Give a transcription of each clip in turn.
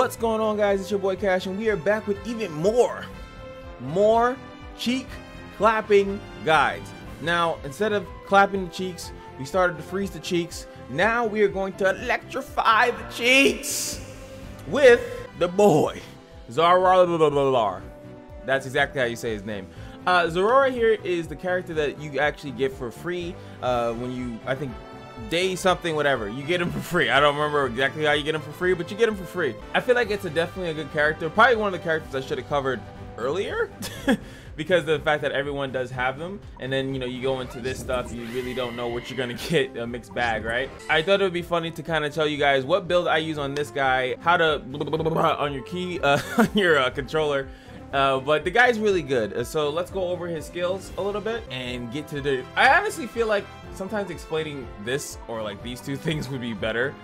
What's going on, guys? It's your boy Cash, and we are back with even more cheek clapping guides. Now, instead of clapping the cheeks, we started to freeze the cheeks. Now we are going to electrify the cheeks with the boy Zeraora. That's exactly how you say his name. Zeraora here is the character that you actually get for free when you, I think, day something, whatever, you get him for free. I don't remember exactly how you get him for free, but you get him for free. I feel like it's definitely a good character, probably one of the characters I should have covered earlier because of the fact that everyone does have them, and then, you know, you go into this stuff, you really don't know what you're gonna get, a mixed bag, right? I thought it would be funny to kind of tell you guys what build I use on this guy, how to on your key on your controller. But the guy's really good, so let's go over his skills a little bit and get to the. I honestly feel like sometimes explaining this or like these two things would be better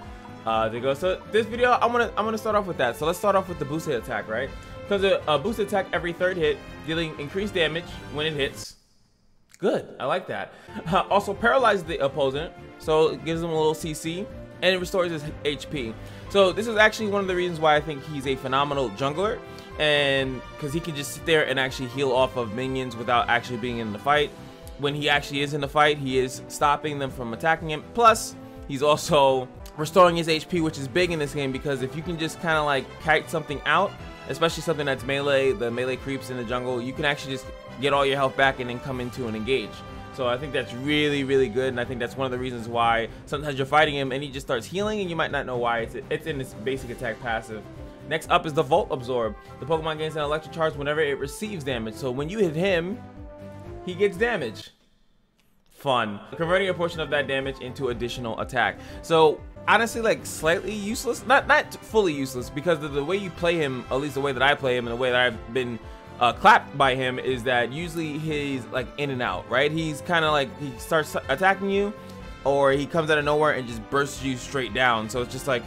to go. So this video, I'm gonna start off with that. So let's start off with the boosted attack, right? Because a boosted attack every third hit, dealing increased damage when it hits. Good, I like that. Also paralyzes the opponent, so it gives them a little CC, and it restores his HP. So this is actually one of the reasons why I think he's a phenomenal jungler. And because he can just sit there and actually heal off of minions without actually being in the fight. When he actually is in the fight, he is stopping them from attacking him. Plus, he's also restoring his HP, which is big in this game, because if you can just kind of like kite something out, especially something that's melee, the melee creeps in the jungle, you can actually just get all your health back and then come into an engage. So I think that's really, really good, and I think that's one of the reasons why sometimes you're fighting him and he just starts healing and you might not know why. It's in his basic attack passive. Next up is the Volt Absorb. The Pokemon gains an electric charge whenever it receives damage. So when you hit him, he gets damage. Fun. Converting a portion of that damage into additional attack. So honestly, like slightly useless. Not fully useless, because the way you play him, at least the way that I play him and the way that I've been clapped by him, is that usually he's like in and out, right? He's kind of like, he starts attacking you, or he comes out of nowhere and just bursts you straight down. So it's just like,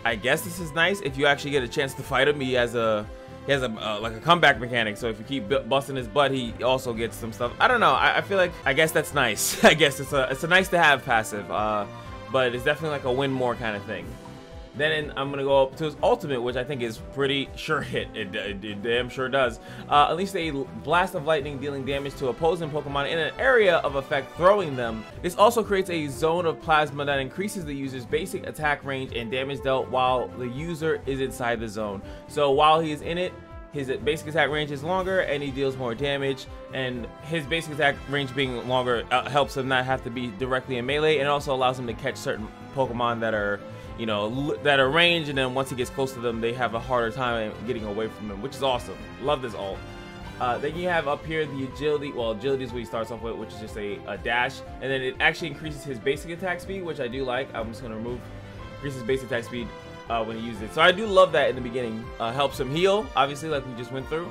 I guess this is nice if you actually get a chance to fight him. He has a like a comeback mechanic, so if you keep busting his butt, he also gets some stuff. I don't know. I feel like, I guess that's nice. I guess it's a nice to have passive, but it's definitely like a win more kind of thing. Then I'm gonna go up to his ultimate, which I think is pretty sure hit. It damn sure does. Unleash a blast of lightning, dealing damage to opposing Pokemon in an area of effect, throwing them. This also creates a zone of plasma that increases the user's basic attack range and damage dealt while the user is inside the zone. So while he is in it, his basic attack range is longer and he deals more damage, and his basic attack range being longer helps him not have to be directly in melee, and it also allows him to catch certain Pokemon that are, you know, that are ranged, and then once he gets close to them, they have a harder time getting away from him, which is awesome. Love this ult. Then you have up here the agility. Well, agility is what he starts off with, which is just a dash, and then it actually increases his basic attack speed, which I do like. I'm just gonna increase his basic attack speed when he uses it. So I do love that in the beginning. Helps him heal, obviously, like we just went through.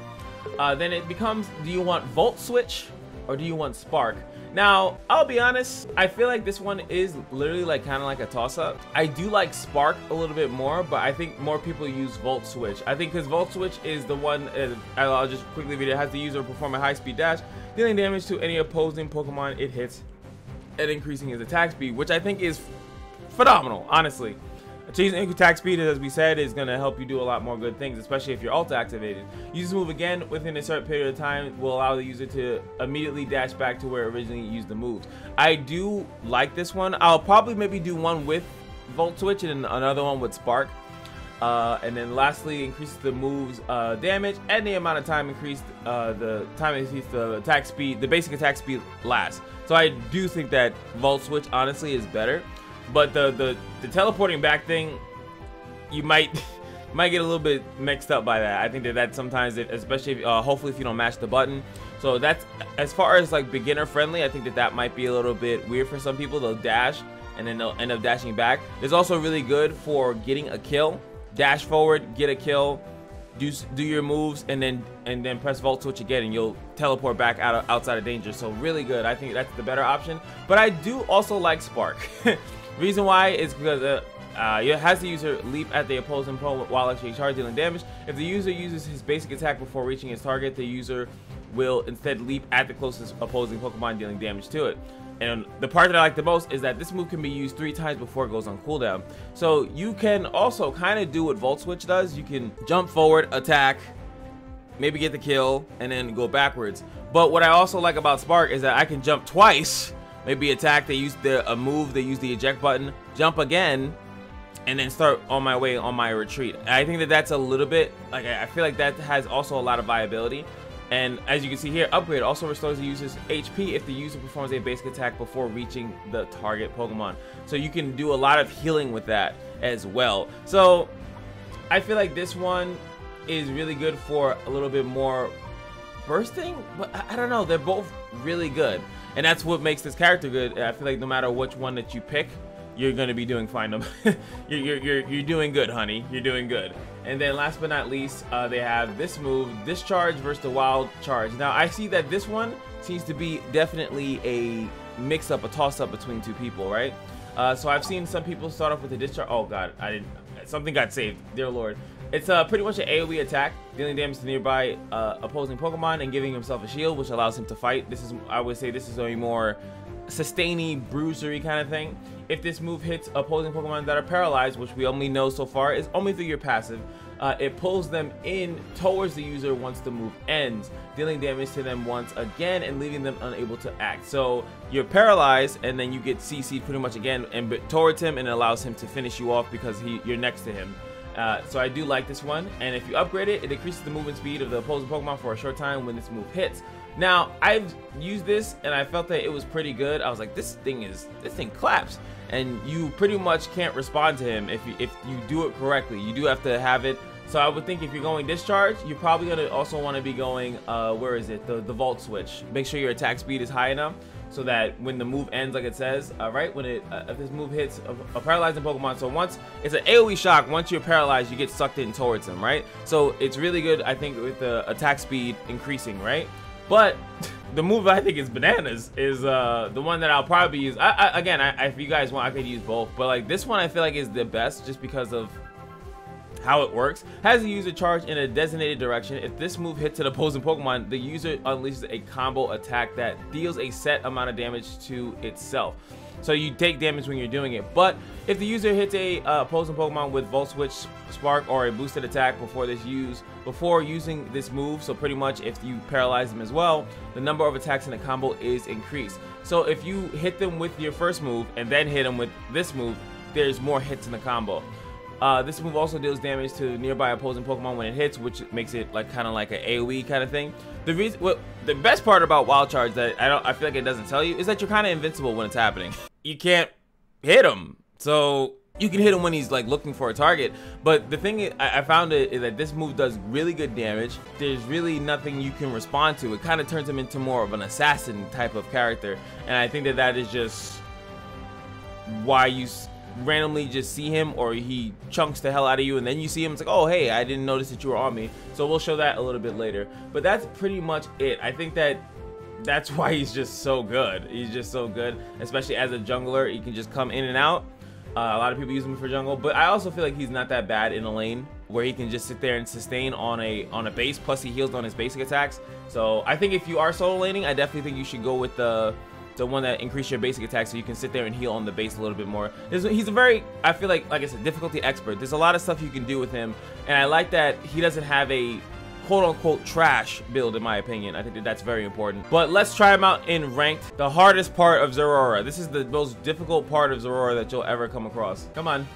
Then it becomes, do you want Volt Switch or do you want Spark? Now, I'll be honest, I feel like this one is literally like kind of like a toss-up. I do like Spark a little bit more, but I think more people use Volt Switch. I think because Volt Switch is the one, I'll just quickly read it, has the user perform a high-speed dash, dealing damage to any opposing Pokemon it hits, and increasing his attack speed, which I think is phenomenal, honestly. Changing attack speed, as we said, is going to help you do a lot more good things, especially if you're ult activated. Use this move again within a certain period of time will allow the user to immediately dash back to where originally you used the moves. I do like this one. I'll probably maybe do one with Volt Switch and another one with Spark. And then lastly, increases the move's damage and the amount of time increased, the time increased the attack speed, the basic attack speed lasts. So I do think that Volt Switch honestly is better. But the teleporting back thing, you might get a little bit mixed up by that. I think that sometimes, especially if, hopefully if you don't mash the button. So that's, as far as like beginner friendly, I think that might be a little bit weird for some people. They'll dash and then they'll end up dashing back. It's also really good for getting a kill. Dash forward, get a kill, do your moves, and then press Volt Switch again, and you'll teleport back outside of danger. So really good. I think that's the better option. But I do also like Spark. Reason why is because it has the user leap at the opposing opponent while actually charge, dealing damage. If the user uses his basic attack before reaching his target, the user will instead leap at the closest opposing Pokemon, dealing damage to it. And the part that I like the most is that this move can be used 3 times before it goes on cooldown. So you can also kind of do what Volt Switch does. You can jump forward, attack, maybe get the kill, and then go backwards. But what I also like about Spark is that I can jump twice, maybe attack, they use a move, they use the eject button, jump again, and then start on my way on my retreat. And I think that that's a little bit, like, I feel like that has also a lot of viability. And as you can see here, upgrade also restores the user's HP if the user performs a basic attack before reaching the target Pokemon. So you can do a lot of healing with that as well. So I feel like this one is really good for a little bit more bursting, but I don't know, they're both really good. And that's what makes this character good. I feel like no matter which one that you pick, you're gonna be doing fine. you're doing good, honey. You're doing good. And then last but not least, they have this move, Discharge versus the Wild Charge. Now I see that this one seems to be definitely a mix-up, a toss-up between 2 people, right? So I've seen some people start off with a Discharge. Oh God, something got saved, dear Lord. It's pretty much an AoE attack, dealing damage to nearby opposing Pokemon and giving himself a shield, which allows him to fight. This is, I would say, this is a more sustainy, bruisery kind of thing. If this move hits opposing Pokemon that are paralyzed, which we only know so far is only through your passive, it pulls them in towards the user once the move ends, dealing damage to them once again and leaving them unable to act. So you're paralyzed and then you get CC'd pretty much again and towards him, and it allows him to finish you off because you're next to him. So I do like this one, and if you upgrade it, it increases the movement speed of the opposing Pokemon for a short time when this move hits. Now I've used this and I felt that it was pretty good. I was like, this thing claps, and you pretty much can't respond to him if you do it correctly. You do have to have it. So I would think if you're going Discharge, you're probably gonna also want to be going where is it, the Volt Switch. Make sure your attack speed is high enough so that when the move ends, like it says, right, when if this move hits a paralyzing Pokemon, so once it's an AoE shock, once you're paralyzed, you get sucked in towards him, right? So it's really good, I think, with the attack speed increasing, right? But the move I think is bananas is the one that I'll probably use. Again, if you guys want, I could use both, but like this one I feel like is the best just because of how it works. Has the user charge in a designated direction. If this move hits an opposing Pokemon, the user unleashes a combo attack that deals a set amount of damage to itself. So you take damage when you're doing it. But if the user hits a opposing Pokemon with Volt Switch, Spark, or a boosted attack before using this move, so pretty much if you paralyze them as well, the number of attacks in the combo is increased. So if you hit them with your first move and then hit them with this move, there's more hits in the combo. This move also deals damage to nearby opposing Pokemon when it hits, which makes it like kind of like an AoE kind of thing. The best part about Wild Charge that I feel like it doesn't tell you is that you're kind of invincible when it's happening. You can't hit him, so you can hit him when he's like looking for a target. But the thing is, I found is that this move does really good damage. There's really nothing you can respond to. It kind of turns him into more of an assassin type of character, and I think that that is just why you randomly just see him, or he chunks the hell out of you and then you see him, it's like, oh hey, I didn't notice that you were on me. So we'll show that a little bit later, but that's pretty much it. I think that that's why he's just so good. He's just so good, especially as a jungler. He can just come in and out. A lot of people use him for jungle, but I also feel like he's not that bad in a lane where he can just sit there and sustain on a base, plus he heals on his basic attacks. So I think if you are solo laning, I definitely think you should go with the one that increases your basic attack, so you can sit there and heal on the base a little bit more. He's a very, I feel like I said, difficulty expert. There's a lot of stuff you can do with him, and I like that he doesn't have a quote-unquote trash build, in my opinion. I think that that's very important. But let's try him out in ranked. The hardest part of Zeraora. This is the most difficult part of Zeraora that you'll ever come across. Come on.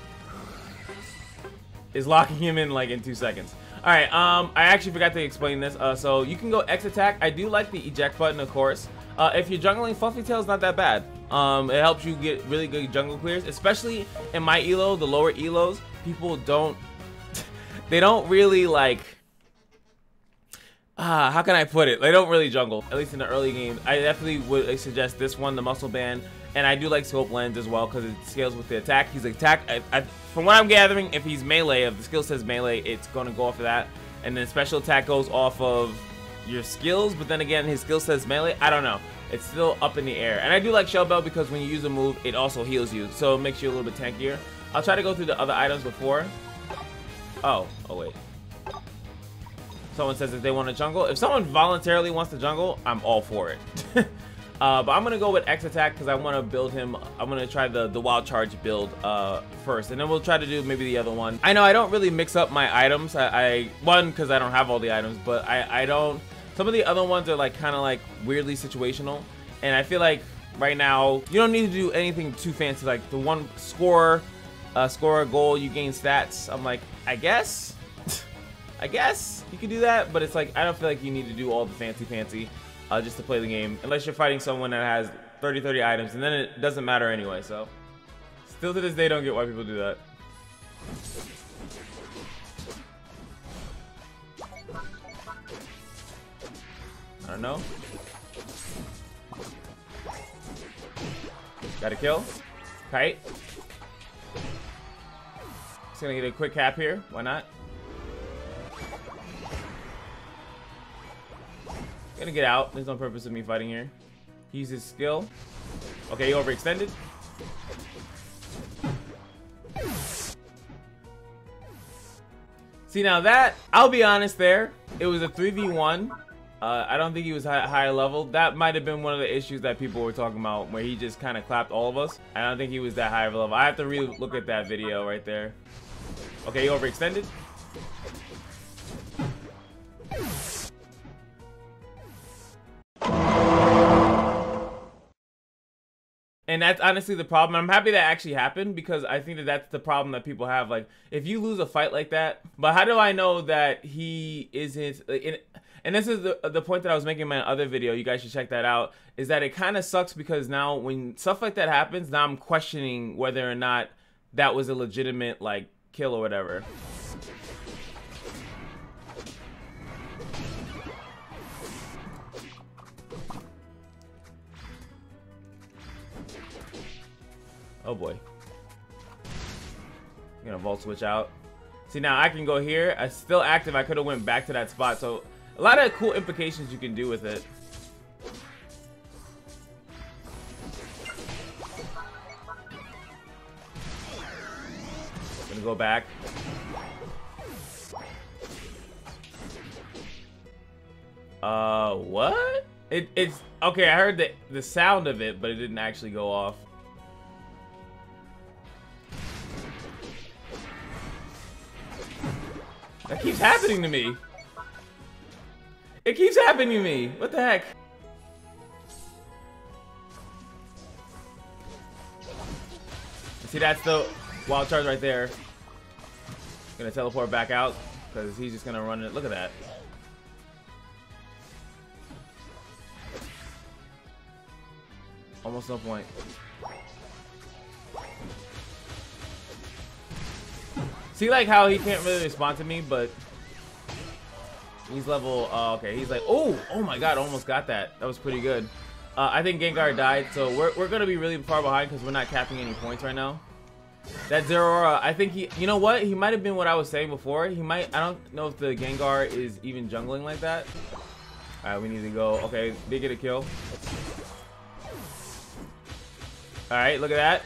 Is locking him in like in 2 seconds. Alright, I actually forgot to explain this. So you can go X attack. I do like the eject button, of course. If you're jungling, Fluffy Tail's not that bad. It helps you get really good jungle clears, especially in my elo, the lower elos. People don't, they don't really like, how can I put it? They don't really jungle, at least in the early game. I definitely would suggest this one, the Muscle Band, and I do like Scope Lens as well because it scales with the attack. He's attack. From what I'm gathering, if he's melee, if the skill says melee, it's going to go off of that, and then special attack goes off of your skills, but then again his skill says melee. I don't know, it's still up in the air. And I do like Shell Bell because when you use a move, it also heals you, so it makes you a little bit tankier. I'll try to go through the other items before. Oh wait, someone says that they want to jungle. If someone voluntarily wants to jungle, I'm all for it. But I'm gonna go with X attack because I want to build him. I'm gonna try the wild charge build first, and then we'll try to do maybe the other one. I know I don't really mix up my items. One, because I don't have all the items, but I don't. Some of the other ones are like kind of like weirdly situational, and I feel like right now you don't need to do anything too fancy. Like the one score a goal, you gain stats. I'm like, I guess you can do that, but it's like I don't feel like you need to do all the fancy just to play the game, unless you're fighting someone that has 30 items, and then it doesn't matter anyway. So still to this day, don't get why people do that. I don't know. Got a kill. Kite. Just gonna get a quick cap here. Why not? Gonna get out. There's no purpose of me fighting here. He uses skill. Okay, he overextended. See, now that, I'll be honest there, it was a 3v1. I don't think he was high level. That might have been one of the issues that people were talking about, where he just kind of clapped all of us. I don't think he was that high of a level. I have to really look at that video right there. Okay, he overextended. And that's honestly the problem. I'm happy that actually happened, because I think that that's the problem that people have. Like, if you lose a fight like that, but how do I know that he isn't... And this is the point that I was making in my other video. You guys should check that out. Is that it kind of sucks, because now when stuff like that happens, now I'm questioning whether or not that was a legitimate, like, kill or whatever. Oh boy. I'm gonna vault switch out. See, now I can go here. I'm still active. I could have went back to that spot. So a lot of cool implications you can do with it. Gonna go back. What? It's okay. I heard the sound of it, but it didn't actually go off. That keeps happening to me. It keeps happening to me. What the heck? See, that's the wild charge right there. Gonna teleport back out because he's just gonna run it. Look at that. Almost no point. See, like how he can't really respond to me, but he's level. Okay, he's like, oh my god, almost got that. That was pretty good. I think Gengar died, so we're gonna be really far behind because we're not capping any points right now. That Zeraora, I think he, you know what? He might have been what I was saying before. He might. I don't know if the Gengar is even jungling like that. All right, we need to go. Okay, they get a kill. All right, look at that.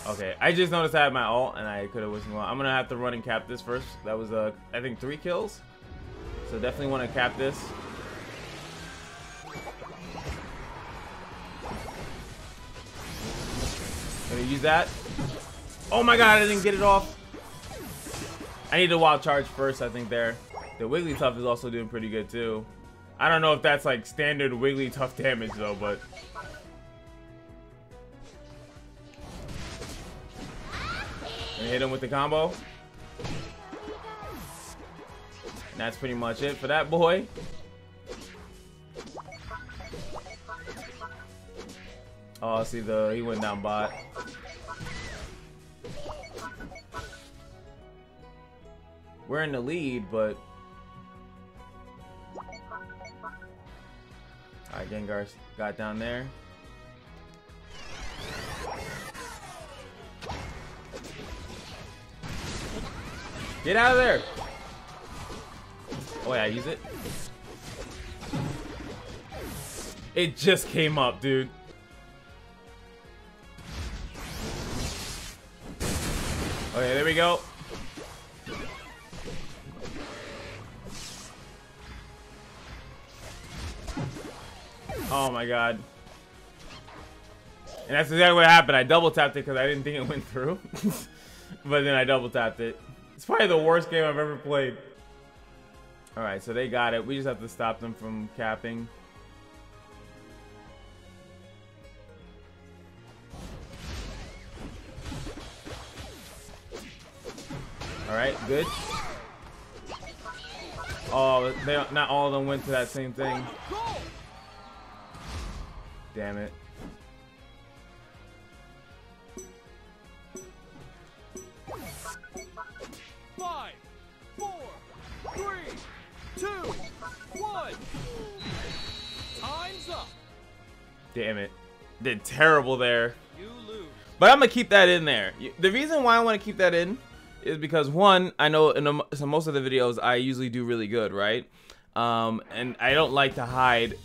Okay, I just noticed I had my ult and I could have wished well. I'm gonna have to run and cap this first. That was I think 3 kills. So definitely want to cap this. Gonna use that. Oh my god, I didn't get it off. I need to wild charge first, I think there. The Wigglytuff is also doing pretty good too. I don't know if that's like standard Wigglytuff damage though, but and hit him with the combo. And that's pretty much it for that boy. Oh, see he went down bot. We're in the lead, but alright, Gengar got down there. Get out of there! Oh yeah, use it. It just came up, dude. Okay, there we go. Oh my god. And that's exactly what happened. I double tapped it because I didn't think it went through. But then I double tapped it. It's probably the worst game I've ever played. Alright, so they got it. We just have to stop them from capping. Alright, good. Oh, not all of them went to that same thing. Damn it. Five, 4, 3, 2, 1. Time's up. Damn it. Did terrible there. You lose. But I'm going to keep that in there. The reason why I want to keep that in is because, one, I know in most of the videos I usually do really good, right? And I don't like to hide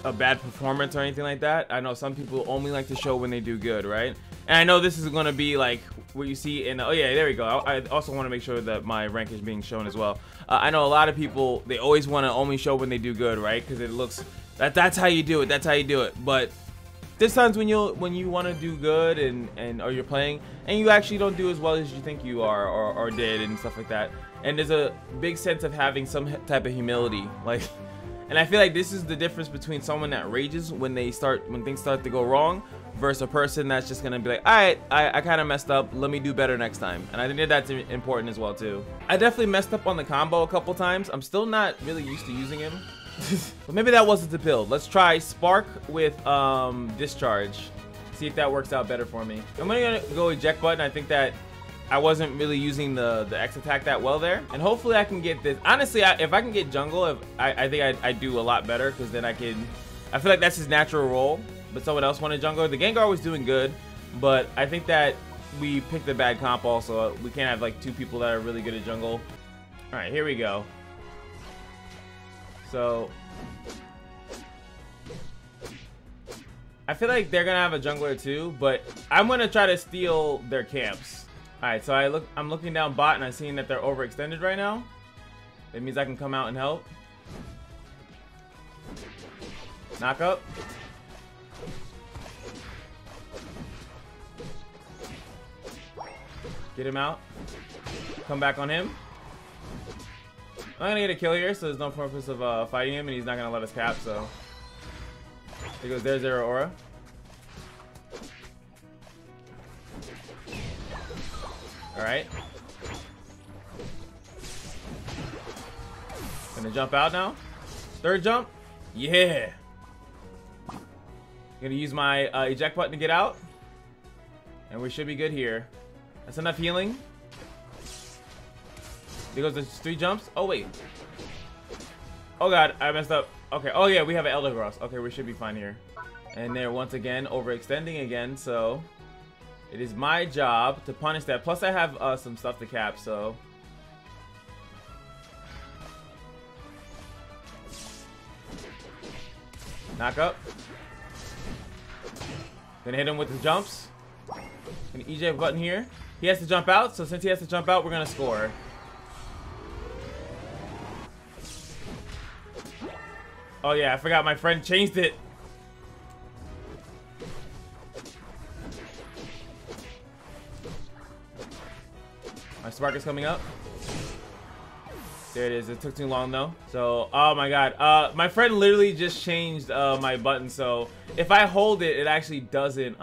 a bad performance or anything like that. I know some people only like to show when they do good, right? And I know this is going to be like what you see in, oh yeah, there we go. I also want to make sure that my rank is being shown as well. I know a lot of people, they always want to only show when they do good, right? Because it looks, that's how you do it, that's how you do it. But there's times when you want to do good or you're playing and you actually don't do as well as you think you are or did and stuff like that. And there's a big sense of having some type of humility, like, and I feel like this is the difference between someone that rages when things start to go wrong versus a person that's just gonna be like, all right, I kind of messed up, let me do better next time. And I think that's important as well too. I definitely messed up on the combo a couple times. I'm still not really used to using him. But maybe that wasn't the build. Let's try Spark with Discharge. See if that works out better for me. I'm gonna go eject button. I think that I wasn't really using the X attack that well there. And hopefully I can get this. Honestly, if I can get jungle, I think I do a lot better because then I feel like that's his natural role. But someone else wanted jungle. The Gengar was doing good, but I think that we picked a bad comp also. We can't have like two people that are really good at jungle. All right, here we go. So I feel like they're gonna have a jungler too, but I'm gonna try to steal their camps. All right, so I'm looking down bot and I'm seeing that they're overextended right now. That means I can come out and help. Knock up. Get him out. Come back on him. I'm gonna get a kill here, so there's no purpose of fighting him, and he's not gonna let us cap, so. Here goes their Zeraora. Alright. Gonna jump out now. Third jump. Yeah. Gonna use my eject button to get out. And we should be good here. That's enough healing. There goes the 3 jumps. Oh, wait. Oh, God. I messed up. Okay. Oh, yeah. We have an Elder Gross. Okay. We should be fine here. And they're once again overextending again. So it is my job to punish that. Plus, I have some stuff to cap. So knock up. Gonna hit him with the jumps. Gonna eject button here. He has to jump out. So since he has to jump out, we're gonna score. Oh yeah, I forgot my friend changed it. My Spark is coming up. There it is. It took too long though. So, oh my god. My friend literally just changed my button. So if I hold it, it actually doesn't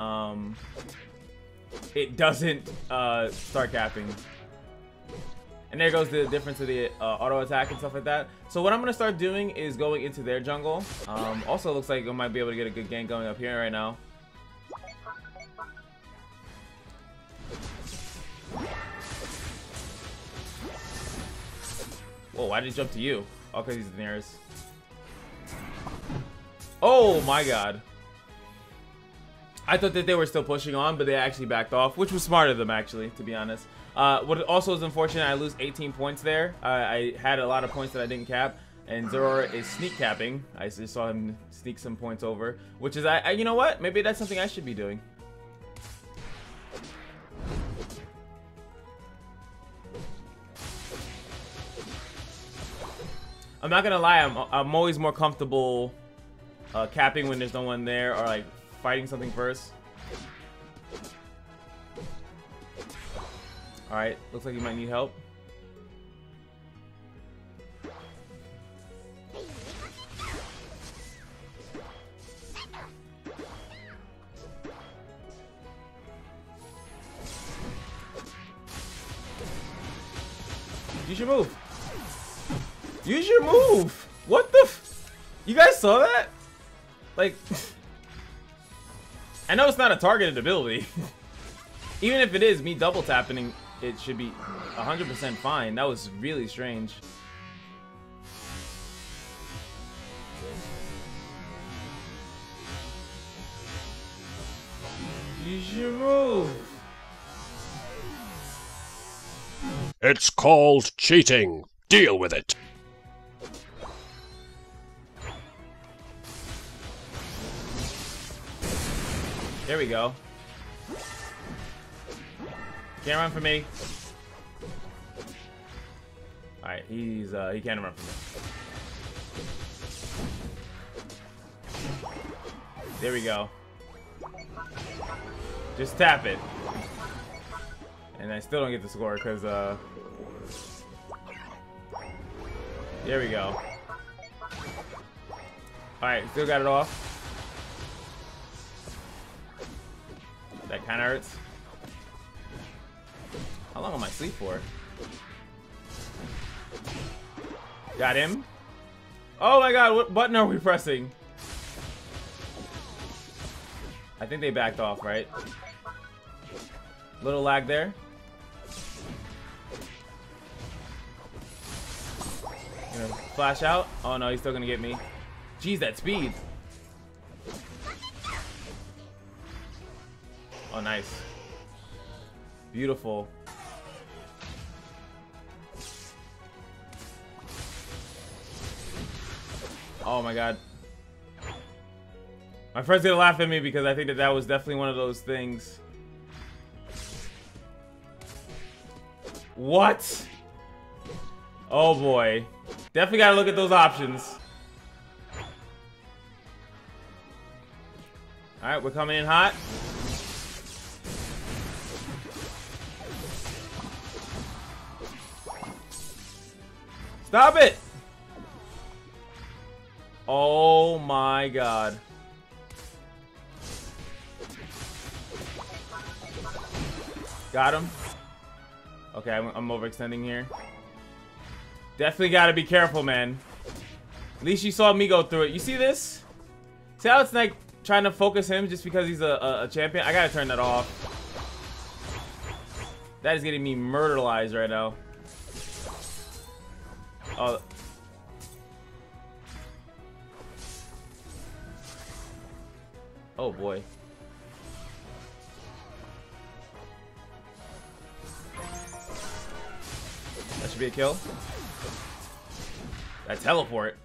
start capping. And there goes the difference of the auto attack and stuff like that. So what I'm gonna start doing is going into their jungle. Also looks like I might be able to get a good gank going up here right now. Whoa, why did he jump to you? Oh, because he's the nearest. Oh my god. I thought that they were still pushing on, but they actually backed off, which was smart of them, actually, to be honest. What also is unfortunate, I lose 18 points there. I had a lot of points that I didn't cap, and Zeraora is sneak capping. I just saw him sneak some points over, which is, you know what? Maybe that's something I should be doing. I'm not gonna lie, I'm always more comfortable capping when there's no one there, or like fighting something first. All right, looks like you might need help. Use your move. Use your move. What the f— you guys saw that? Like, I know it's not a targeted ability. Even if it is, me double tapping it should be 100% fine. That was really strange. Use your move. It's called cheating. Deal with it. There we go. Can't run from me. Alright, he can't run from me. There we go. Just tap it. And I still don't get the score because there we go. Alright, still got it off. That kinda hurts. How long am I asleep for? Got him. Oh my god, what button are we pressing? I think they backed off, right? Little lag there. Gonna flash out. Oh no, he's still gonna get me. Jeez, that speed. Oh, nice. Beautiful. Oh my god. My friend's gonna laugh at me because I think that was definitely one of those things. What? Oh boy. Definitely gotta look at those options. Alright, we're coming in hot. Stop it! Oh my god. Got him. Okay, I'm overextending here. Definitely gotta be careful, man. At least you saw me go through it. You see this? See how it's like trying to focus him just because he's a champion? I gotta turn that off. That is getting me murderized right now. Oh. Oh boy. That should be a kill. That teleport.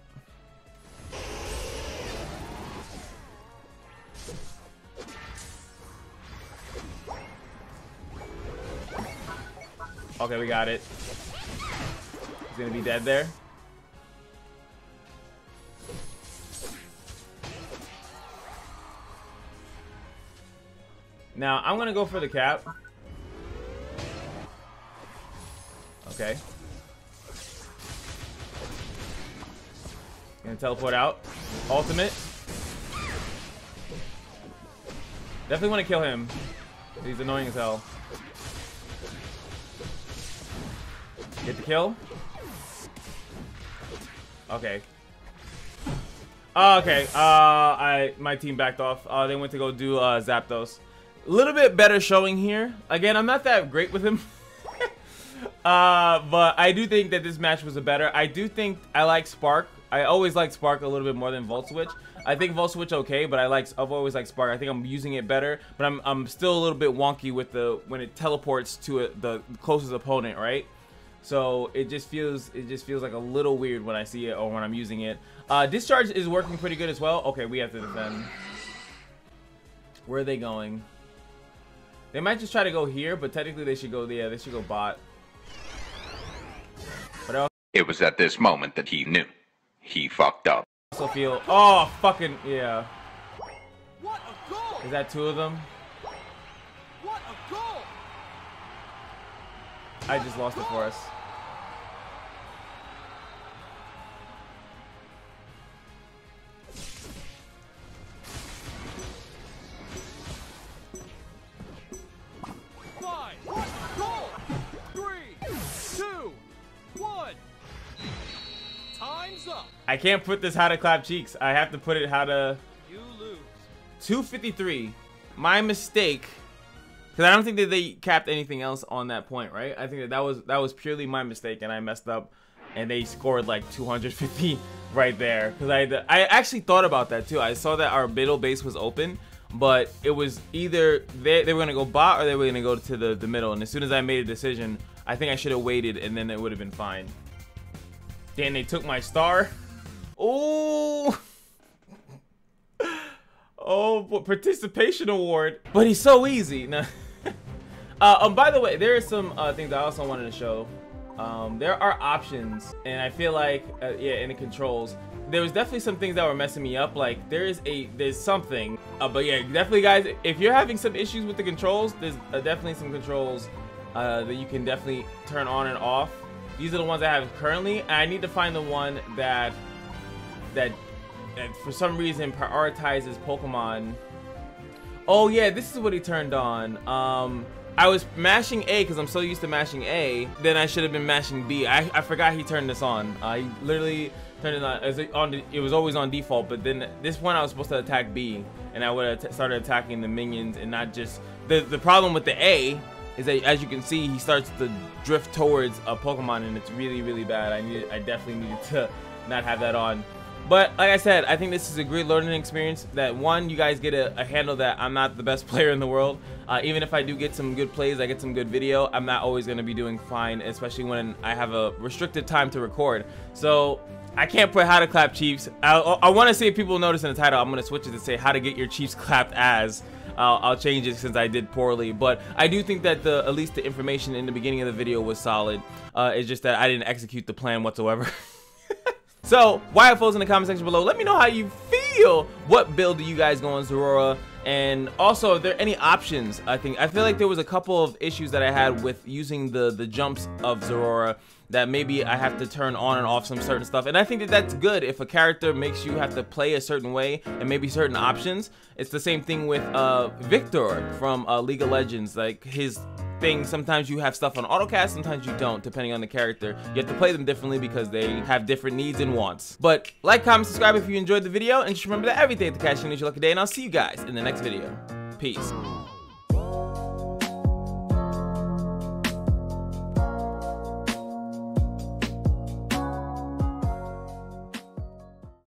Okay, we got it. He's gonna be dead there. Now, I'm gonna go for the cap. Okay. Gonna teleport out. Ultimate. Definitely want to kill him. He's annoying as hell. Get the kill. Okay. Okay. My team backed off. They went to go do Zapdos. A little bit better showing here. Again, I'm not that great with him. But I do think that this match was a better. I do think I like Spark. I always like Spark a little bit more than Volt Switch. I think Volt Switch okay, but I've always liked Spark. I think I'm using it better, but I'm still a little bit wonky with when it teleports to the closest opponent, right? So it just feels like a little weird when I see it or when I'm using it. Discharge is working pretty good as well. Okay, we have to defend. Where are they going? They might just try to go here, but technically they should go. Yeah, they should go bot. But It was at this moment that he knew. He fucked up. I also feel, oh, fucking, yeah. What a goal! Is that 2 of them? What a goal! I just lost it for us. I can't put this how to clap cheeks. I have to put it how to... You lose. 253. My mistake. Because I don't think that they capped anything else on that point, right? I think that was purely my mistake, and I messed up. And they scored like 250 right there. Because I actually thought about that too. I saw that our middle base was open. But it was either they were going to go bot or they were going to go to the middle. And as soon as I made a decision, I think I should have waited, and then it would have been fine. Then they took my star. Oh, oh, participation award. But he's so easy. No. By the way, there are some things I also wanted to show. There are options, and I feel like, yeah, in the controls, there was definitely some things that were messing me up. Like there's something, but yeah, definitely, guys, if you're having some issues with the controls, there's definitely some controls that you can definitely turn on and off. These are the ones I have currently, and I need to find the one that for some reason prioritizes Pokemon. Oh yeah, this is what he turned on. I was mashing A because I'm so used to mashing A. Then I should have been mashing B. I forgot he turned this on. He literally turned it on. It was always on default, but then this one I was supposed to attack B, and I would have started attacking the minions and not just the problem with the A is that, as you can see, he starts to drift towards a Pokemon, and it's really, really bad. I definitely needed to not have that on. But like I said, I think this is a great learning experience. That one, you guys get a handle that I'm not the best player in the world. Even if I do get some good plays, I get some good video, I'm not always going to be doing fine, especially when I have a restricted time to record. So I can't put how to clap Chiefs. I want to see if people notice in the title. I'm going to switch it to say how to get your Chiefs clapped as. I'll change it since I did poorly, but I do think that at least the information in the beginning of the video was solid. It's just that I didn't execute the plan whatsoever. So, YFOs in the comment section below, let me know how you feel. What build do you guys go on Zeraora? And also, if there are any options, I feel like there was a couple of issues that I had with using the jumps of Zeraora that maybe I have to turn on and off some certain stuff. And I think that that's good if a character makes you have to play a certain way and maybe certain options. It's the same thing with Victor from League of Legends. Like his thing, sometimes you have stuff on AutoCast, sometimes you don't, depending on the character. You have to play them differently because they have different needs and wants. But like, comment, subscribe if you enjoyed the video, and just remember that every day at the Kashino is your lucky day, and I'll see you guys in the next video. Peace.